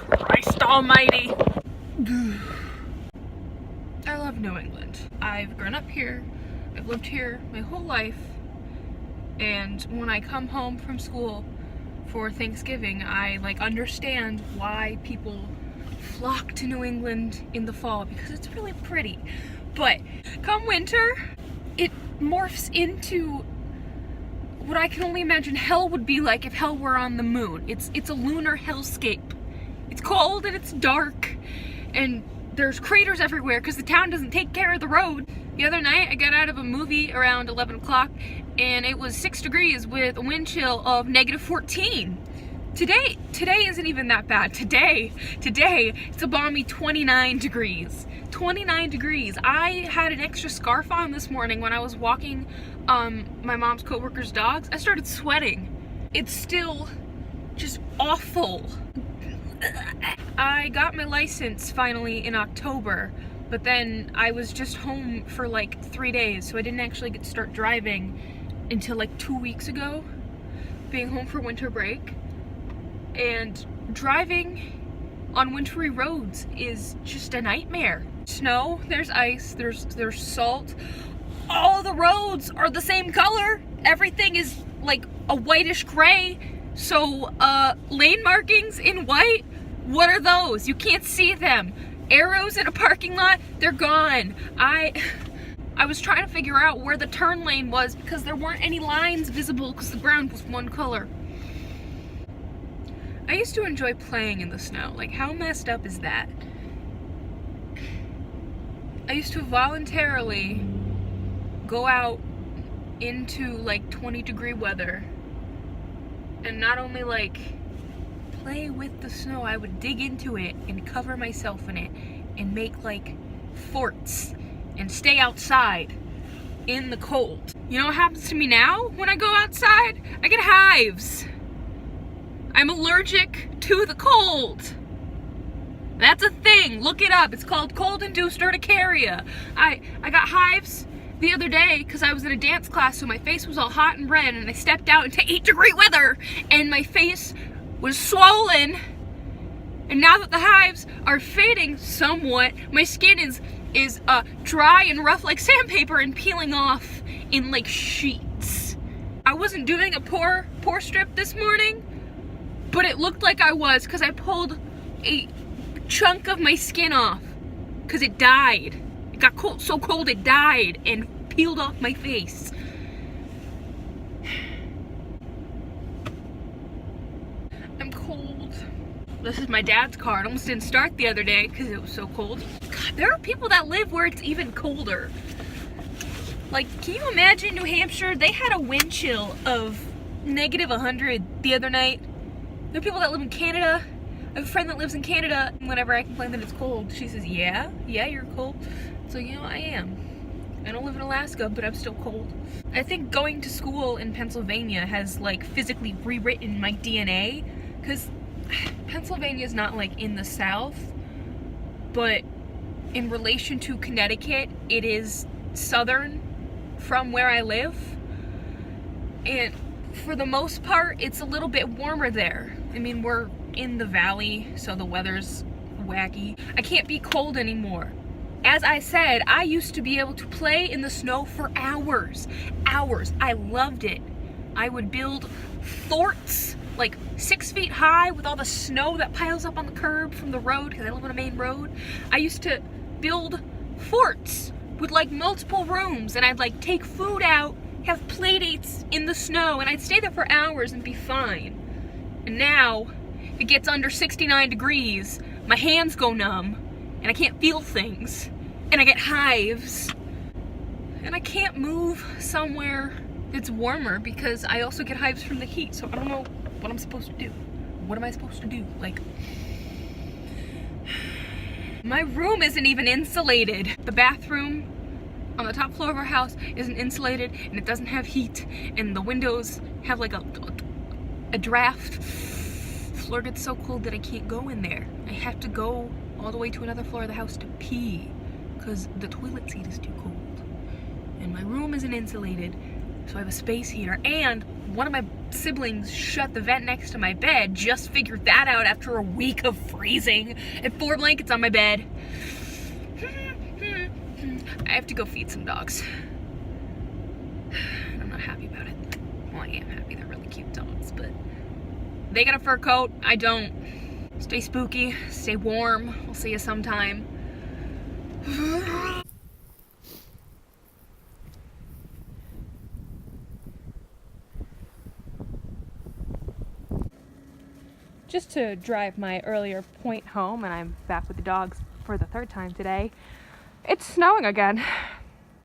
Christ almighty. I love New England. I've grown up here. I've lived here my whole life. And when I come home from school for Thanksgiving, I like understand why people flock to New England in the fall, because it's really pretty. But come winter, it morphs into what I can only imagine hell would be like if hell were on the moon. It's a lunar hellscape. It's cold and it's dark and there's craters everywhere because the town doesn't take care of the road. The other night I got out of a movie around 11 o'clock and it was 6 degrees with a wind chill of -14. Today isn't even that bad. Today it's a balmy 29 degrees. 29 degrees. I had an extra scarf on this morning when I was walking my mom's coworker's dogs. I started sweating. It's still just awful. I got my license finally in October, but then I was just home for like 3 days, so I didn't actually get to start driving until like 2 weeks ago, being home for winter break. And driving on wintry roads is just a nightmare. Snow, there's ice, there's salt. All the roads are the same color. Everything is like a whitish gray. So lane markings in white, what are those? You can't see them. Arrows in a parking lot, they're gone. I was trying to figure out where the turn lane was because there weren't any lines visible because the ground was one color. I used to enjoy playing in the snow. Like, how messed up is that? I used to voluntarily go out into like 20-degree weather and not only like play with the snow, I would dig into it and cover myself in it and make like forts and stay outside in the cold. You know what happens to me now when I go outside? I get hives. I'm allergic to the cold. That's a thing. Look it up. It's called cold-induced urticaria. I got hives the other day because I was in a dance class, so my face was all hot and red, and I stepped out into 8-degree weather, and my face was swollen. And now that the hives are fading somewhat, my skin is dry and rough like sandpaper and peeling off in like sheets. I wasn't doing a pore strip this morning, but it looked like I was because I pulled a chunk of my skin off because it died. It got cold, so cold it died and peeled off my face. I'm cold. This is my dad's car. It almost didn't start the other day because it was so cold. God, there are people that live where it's even colder. Like, can you imagine New Hampshire? They had a wind chill of -100 the other night. There are people that live in Canada. I have a friend that lives in Canada. Whenever I complain that it's cold, she says, yeah, you're cold. So, you know, I am. I don't live in Alaska, but I'm still cold. I think going to school in Pennsylvania has, like, physically rewritten my DNA, because Pennsylvania is not, like, in the South, but in relation to Connecticut, it is southern from where I live. And for the most part, it's a little bit warmer there. I mean, we're in the valley, so the weather's wacky. I can't be cold anymore. As I said, I used to be able to play in the snow for hours. Hours. I loved it. I would build forts like 6 feet high with all the snow that piles up on the curb from the road, because I live on a main road. I used to build forts with like multiple rooms, and I'd like take food out, have play dates in the snow, and I'd stay there for hours and be fine. And now, if it gets under 69 degrees, my hands go numb, and I can't feel things, and I get hives, and I can't move somewhere that's warmer because I also get hives from the heat, so I don't know what I'm supposed to do. What am I supposed to do? Like, my room isn't even insulated. The bathroom on the top floor of our house isn't insulated, and it doesn't have heat, and the windows have like a draft. The floor gets so cold that I can't go in there. I have to go all the way to another floor of the house to pee because the toilet seat is too cold. And my room isn't insulated, So I have a space heater, and one of my siblings shut the vent next to my bed. Just figured that out after a week of freezing and 4 blankets on my bed. I have to go feed some dogs. I'm not happy about it. Well, I am happy. They're really cute dogs, but they got a fur coat. I don't. Stay spooky. Stay warm. I'll see you sometime. Just to drive my earlier point home, and I'm back with the dogs for the 3rd time today. It's snowing again.